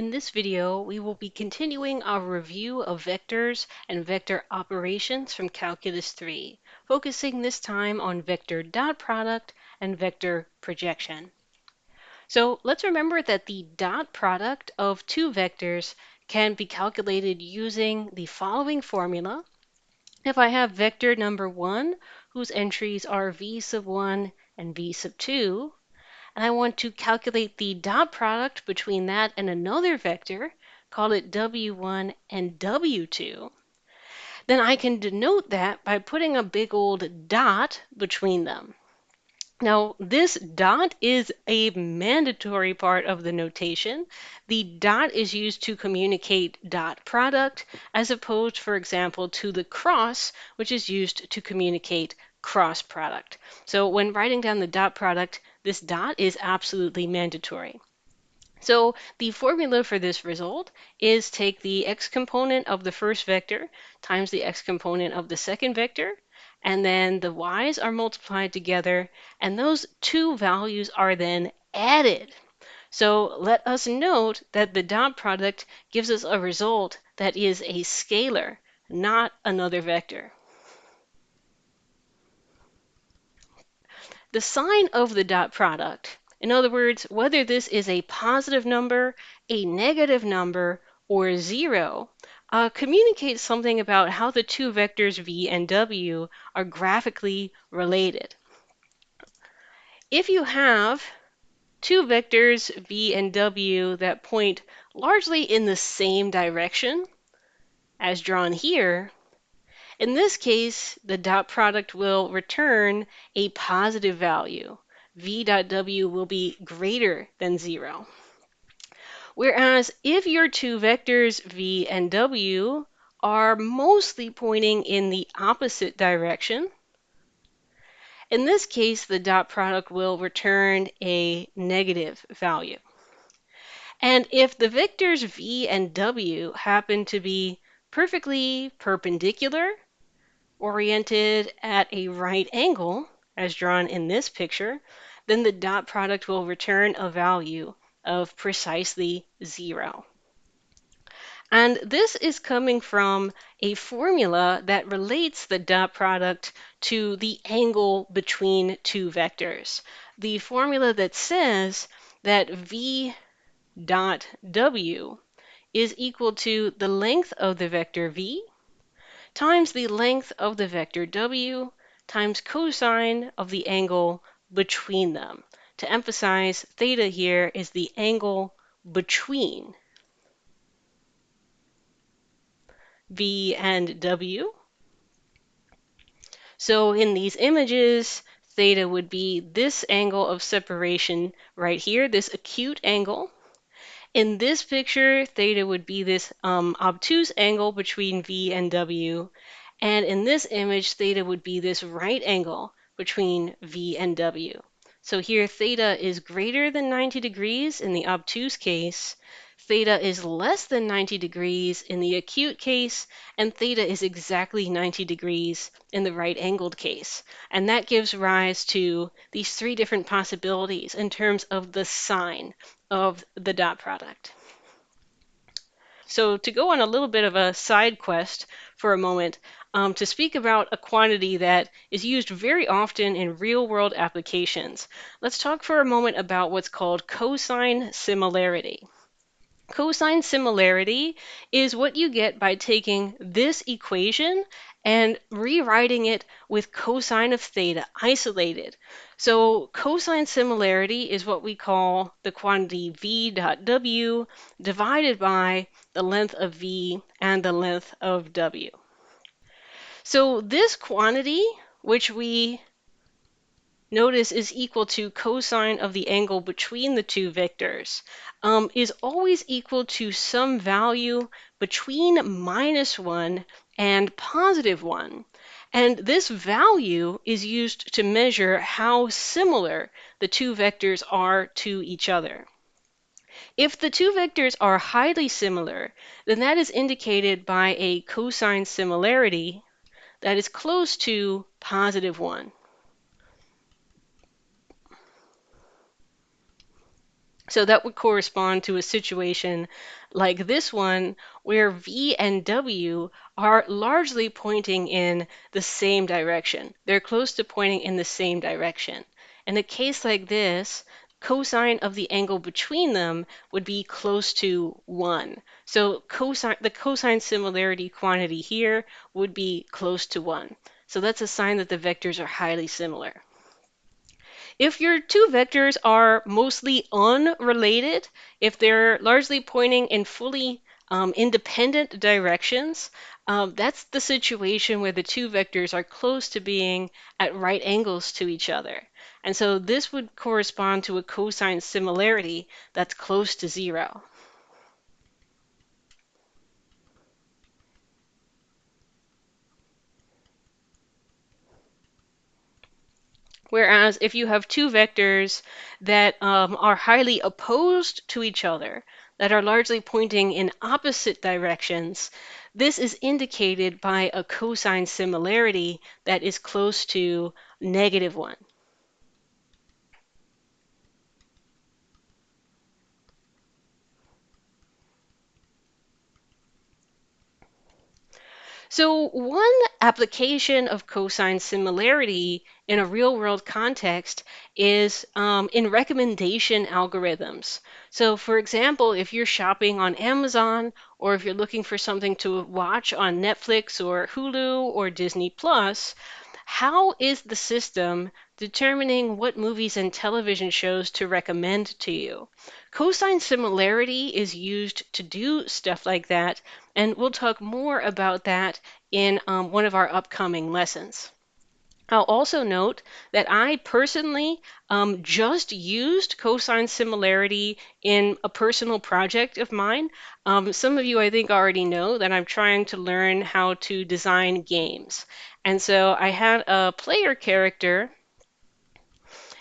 In this video, we will be continuing our review of vectors and vector operations from Calculus 3, focusing this time on vector dot product and vector projection. So let's remember that the dot product of two vectors can be calculated using the following formula. If I have vector number 1, whose entries are v sub 1 and v sub 2, and I want to calculate the dot product between that and another vector, call it w1 and w2, then I can denote that by putting a big old dot between them. Now, this dot is a mandatory part of the notation. The dot is used to communicate dot product, as opposed, for example, to the cross, which is used to communicate cross product. So when writing down the dot product, this dot is absolutely mandatory. So the formula for this result is take the x component of the first vector times the x component of the second vector, and then the y's are multiplied together, and those two values are then added. So let us note that the dot product gives us a result that is a scalar, not another vector. The sign of the dot product, in other words, whether this is a positive number, a negative number, or 0, communicates something about how the two vectors v and w are graphically related. If you have two vectors v and w that point largely in the same direction, as drawn here, in this case, the dot product will return a positive value. V dot W will be greater than 0. Whereas if your two vectors v and w are mostly pointing in the opposite direction, in this case, the dot product will return a negative value. And if the vectors v and w happen to be perfectly perpendicular, oriented at a right angle, as drawn in this picture, then the dot product will return a value of precisely 0. And this is coming from a formula that relates the dot product to the angle between two vectors. The formula that says that v dot w is equal to the length of the vector v times the length of the vector w times cosine of the angle between them. To emphasize, theta here is the angle between v and w. So in these images, theta would be this angle of separation right here, this acute angle. In this picture, theta would be this obtuse angle between v and w. And in this image, theta would be this right angle between v and w. So here, theta is greater than 90 degrees in the obtuse case, theta is less than 90 degrees in the acute case, and theta is exactly 90 degrees in the right-angled case. And that gives rise to these three different possibilities in terms of the sign of the dot product. So to go on a little bit of a side quest for a moment, to speak about a quantity that is used very often in real-world applications, let's talk for a moment about what's called cosine similarity. Cosine similarity is what you get by taking this equation and rewriting it with cosine of theta isolated. So cosine similarity is what we call the quantity v dot w divided by the length of v and the length of w. So this quantity, which we notice is equal to cosine of the angle between the two vectors, is always equal to some value between -1 and +1. And this value is used to measure how similar the two vectors are to each other. If the two vectors are highly similar, then that is indicated by a cosine similarity that is close to +1. So that would correspond to a situation like this one, where V and W are largely pointing in the same direction. They're close to pointing in the same direction. In a case like this, cosine of the angle between them would be close to 1. So the cosine similarity quantity here would be close to 1. So that's a sign that the vectors are highly similar. If your two vectors are mostly unrelated, if they're largely pointing in fully independent directions, that's the situation where the two vectors are close to being at right angles to each other. And so this would correspond to a cosine similarity that's close to 0. Whereas if you have two vectors that are highly opposed to each other, that are largely pointing in opposite directions, this is indicated by a cosine similarity that is close to -1. So one application of cosine similarity in a real world context is in recommendation algorithms. So for example, if you're shopping on Amazon or if you're looking for something to watch on Netflix or Hulu or Disney Plus, how is the system determining what movies and television shows to recommend to you? Cosine similarity is used to do stuff like that, and we'll talk more about that in one of our upcoming lessons. I'll also note that I personally just used cosine similarity in a personal project of mine. Some of you, I think, already know that I'm trying to learn how to design games. And so I had a player character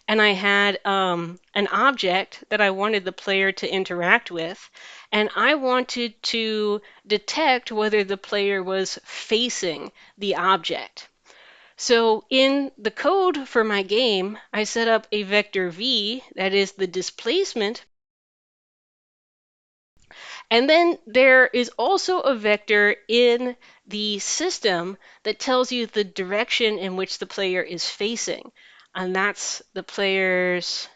and I had an object that I wanted the player to interact with, and I wanted to detect whether the player was facing the object. So in the code for my game, I set up a vector v, that is the displacement, and then there is also a vector in the system that tells you the direction in which the player is facing. And that's the player's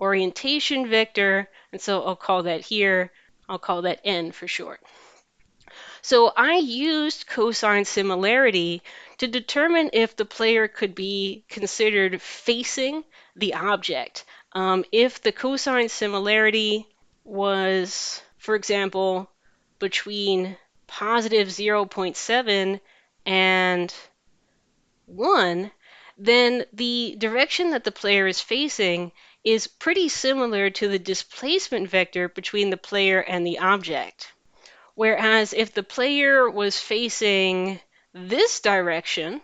orientation vector, and so I'll call that here, I'll call that n for short. So I used cosine similarity to determine if the player could be considered facing the object. If the cosine similarity was, for example, between positive 0.7 and 1, then the direction that the player is facing is pretty similar to the displacement vector between the player and the object. Whereas if the player was facing this direction,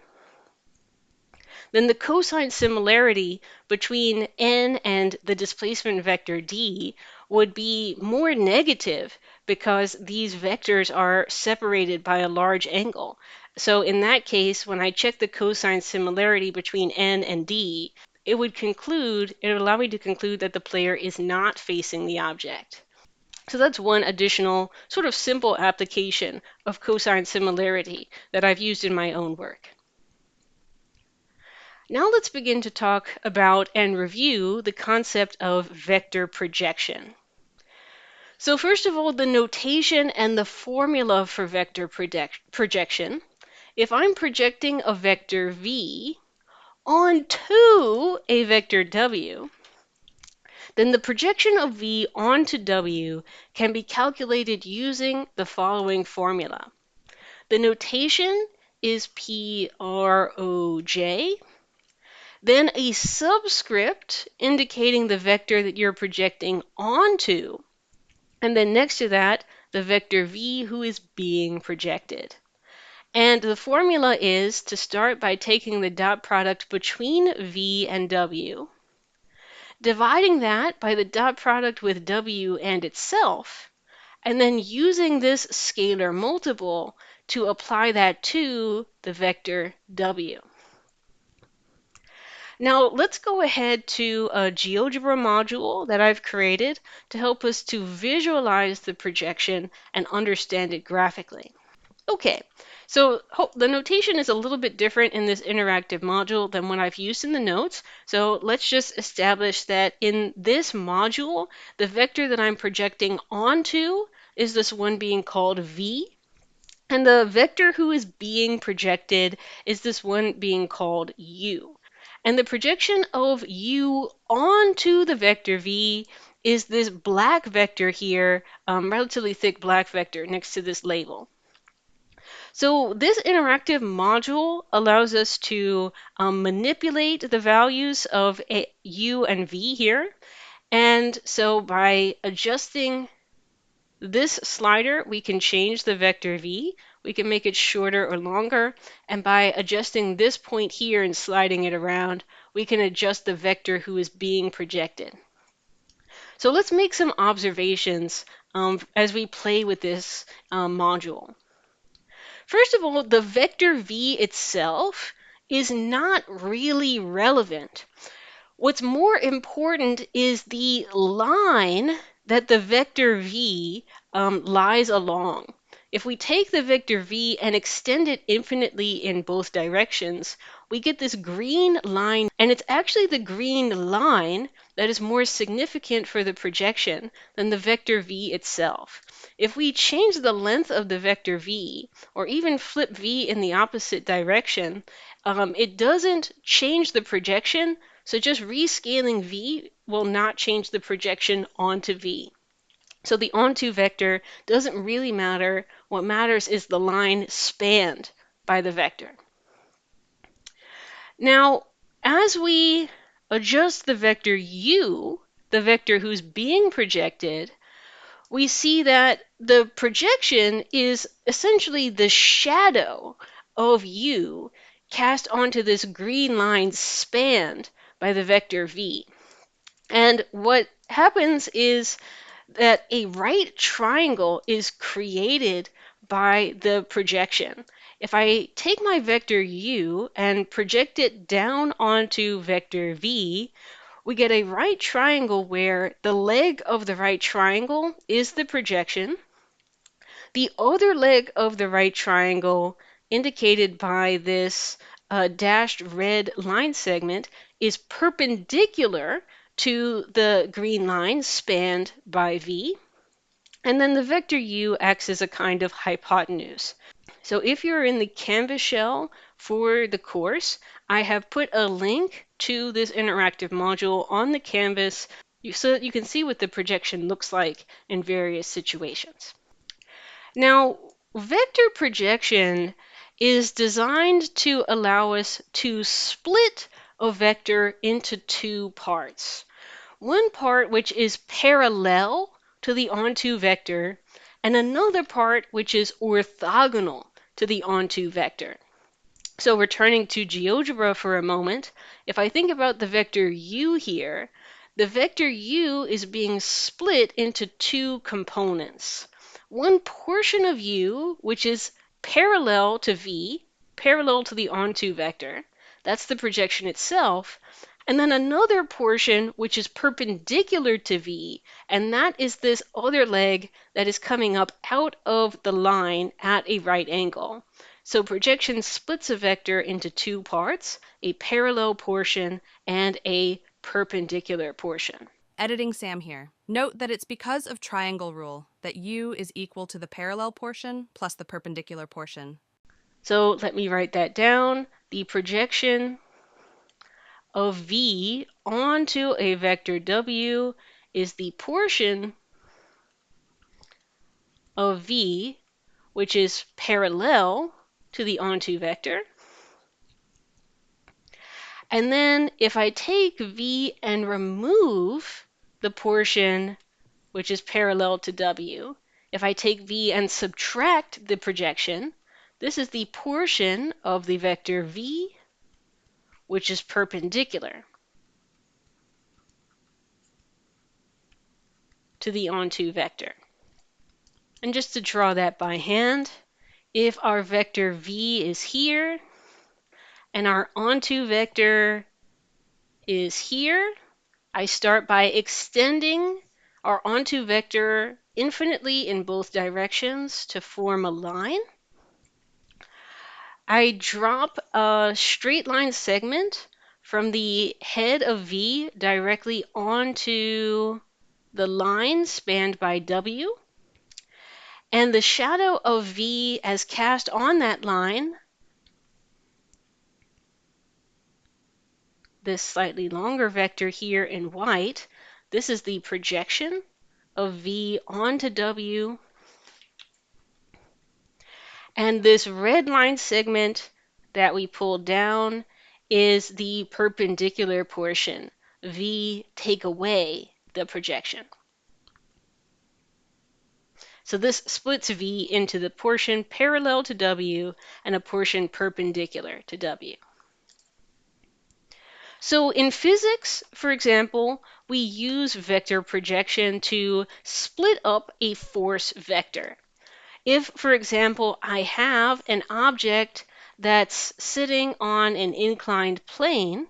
then the cosine similarity between n and the displacement vector d would be more negative because these vectors are separated by a large angle. So in that case, when I check the cosine similarity between n and d, it would allow me to conclude that the player is not facing the object. So that's one additional sort of simple application of cosine similarity that I've used in my own work. Now let's begin to talk about and review the concept of vector projection. So first of all, the notation and the formula for vector projection. If I'm projecting a vector v onto a vector w, then the projection of v onto w can be calculated using the following formula. The notation is PROJ, then a subscript indicating the vector that you're projecting onto, and then next to that, the vector v who is being projected. And the formula is to start by taking the dot product between v and w, dividing that by the dot product with w and itself, and then using this scalar multiple to apply that to the vector w. Now let's go ahead to a GeoGebra module that I've created to help us to visualize the projection and understand it graphically. Okay, so the notation is a little bit different in this interactive module than what I've used in the notes. So let's just establish that in this module, the vector that I'm projecting onto is this one being called v, and the vector who is being projected is this one being called u. And the projection of u onto the vector v is this black vector here, relatively thick black vector next to this label. So this interactive module allows us to manipulate the values of u and v here. And so by adjusting this slider, we can change the vector v. We can make it shorter or longer. And by adjusting this point here and sliding it around, we can adjust the vector who is being projected. So let's make some observations as we play with this module. First of all, the vector v itself is not really relevant. What's more important is the line that the vector v lies along. If we take the vector v and extend it infinitely in both directions, we get this green line, and it's actually the green line that is more significant for the projection than the vector v itself. If we change the length of the vector v, or even flip v in the opposite direction, it doesn't change the projection, so just rescaling v will not change the projection onto v. So the onto vector doesn't really matter. What matters is the line spanned by the vector. Now, as we adjust the vector u, the vector who's being projected, we see that the projection is essentially the shadow of u cast onto this green line spanned by the vector v. And what happens is that a right triangle is created by the projection. If I take my vector u and project it down onto vector v, we get a right triangle where the leg of the right triangle is the projection. The other leg of the right triangle, indicated by this dashed red line segment, is perpendicular to the green line spanned by v. And then the vector u acts as a kind of hypotenuse. So if you're in the Canvas shell for the course, I have put a link to this interactive module on the Canvas so that you can see what the projection looks like in various situations. Now, vector projection is designed to allow us to split a vector into two parts. One part which is parallel to the onto vector, and another part which is orthogonal to the onto vector. So returning to GeoGebra for a moment, if I think about the vector u here, the vector u is being split into two components. One portion of u, which is parallel to v, parallel to the onto vector, that's the projection itself, and then another portion which is perpendicular to v, and that is this other leg that is coming up out of the line at a right angle. So projection splits a vector into two parts, a parallel portion and a perpendicular portion. Editing Sam here. Note that it's because of triangle rule that u is equal to the parallel portion plus the perpendicular portion. So let me write that down. The projection of v onto a vector w is the portion of v which is parallel to the onto vector. And then if I take v and remove the portion which is parallel to w, if I take v and subtract the projection, this is the portion of the vector v which is perpendicular to the onto vector. And just to draw that by hand, if our vector v is here and our onto vector is here. I start by extending our onto vector infinitely in both directions to form a line. I drop a straight line segment from the head of V directly onto the line spanned by W. And the shadow of V as cast on that line, this slightly longer vector here in white, this is the projection of V onto W. And this red line segment that we pulled down is the perpendicular portion. V take away the projection. So this splits V into the portion parallel to W and a portion perpendicular to W. So in physics, for example, we use vector projection to split up a force vector. If, for example, I have an object that's sitting on an inclined plane,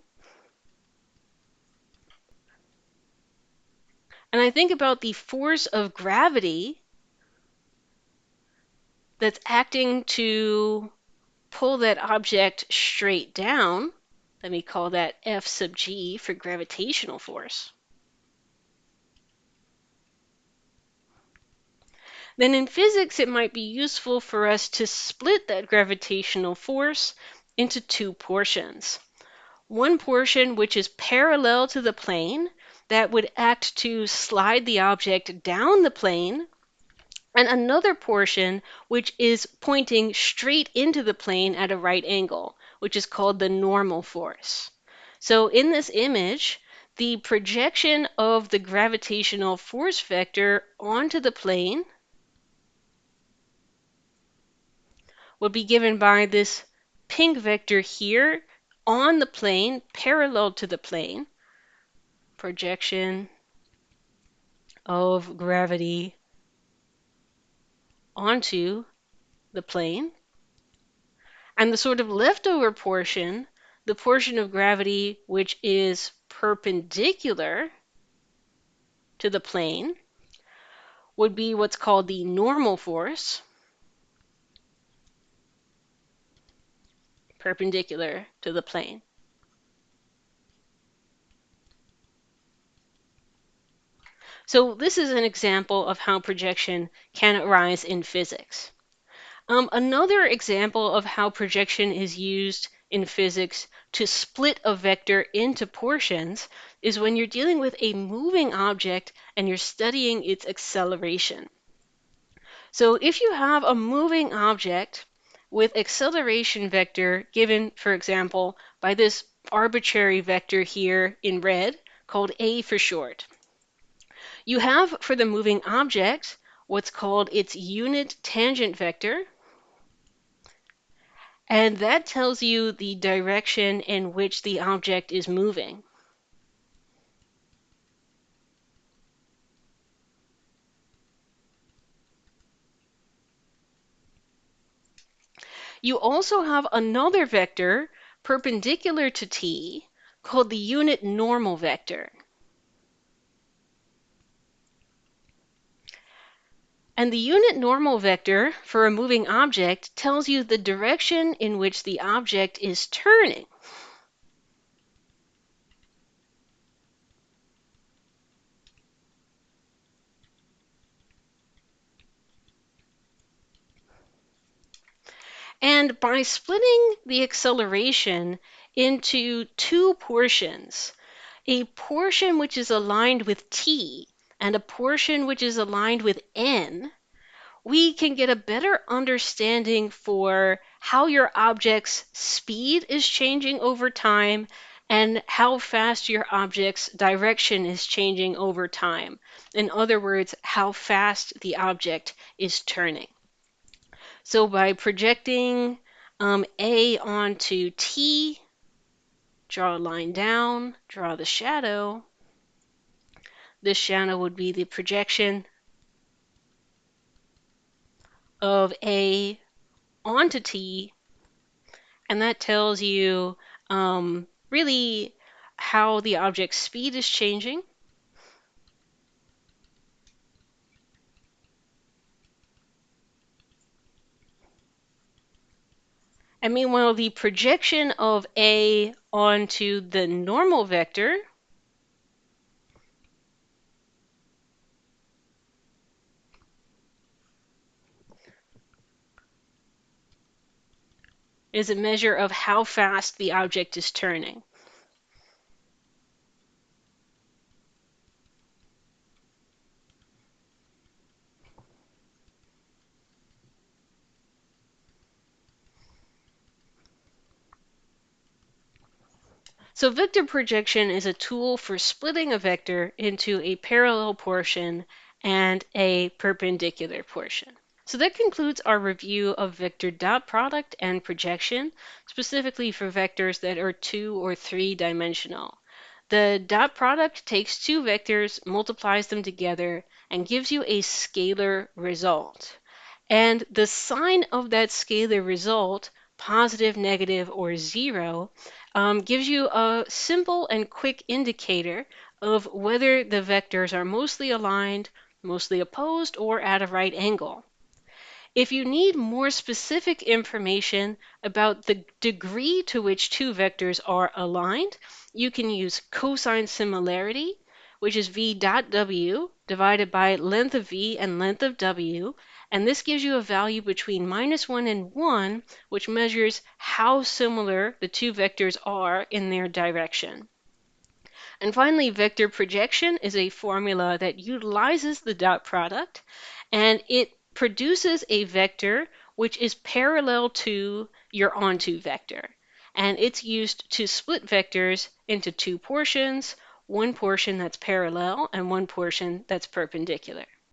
and I think about the force of gravity that's acting to pull that object straight down, let me call that F sub g for gravitational force, then in physics it might be useful for us to split that gravitational force into two portions. One portion which is parallel to the plane that would act to slide the object down the plane, and another portion which is pointing straight into the plane at a right angle, which is called the normal force. So in this image, the projection of the gravitational force vector onto the plane would be given by this pink vector here on the plane, parallel to the plane, projection of gravity onto the plane. And the sort of leftover portion, the portion of gravity which is perpendicular to the plane, would be what's called the normal force, perpendicular to the plane. So this is an example of how projection can arise in physics. Another example of how projection is used in physics to split a vector into portions is when you're dealing with a moving object and you're studying its acceleration. So if you have a moving object with acceleration vector given, for example, by this arbitrary vector here in red, called a for short, you have for the moving object what's called its unit tangent vector, and that tells you the direction in which the object is moving. You also have another vector perpendicular to t called the unit normal vector. And the unit normal vector for a moving object tells you the direction in which the object is turning. And by splitting the acceleration into two portions, a portion which is aligned with t and a portion which is aligned with n, we can get a better understanding for how your object's speed is changing over time and how fast your object's direction is changing over time. In other words, how fast the object is turning. So by projecting A onto T, draw a line down, draw the shadow. This shadow would be the projection of A onto T, and that tells you really how the object's speed is changing. And meanwhile, the projection of A onto the normal vector is a measure of how fast the object is turning. So vector projection is a tool for splitting a vector into a parallel portion and a perpendicular portion. So that concludes our review of vector dot product and projection, specifically for vectors that are 2 or 3-dimensional. The dot product takes two vectors, multiplies them together, and gives you a scalar result. And the sign of that scalar result, positive, negative, or zero, gives you a simple and quick indicator of whether the vectors are mostly aligned, mostly opposed, or at a right angle. If you need more specific information about the degree to which two vectors are aligned, you can use cosine similarity, which is v dot w divided by length of v and length of w, and this gives you a value between -1 and 1, which measures how similar the two vectors are in their direction. And finally, vector projection is a formula that utilizes the dot product, and it produces a vector which is parallel to your onto vector. And it's used to split vectors into two portions, one portion that's parallel and one portion that's perpendicular.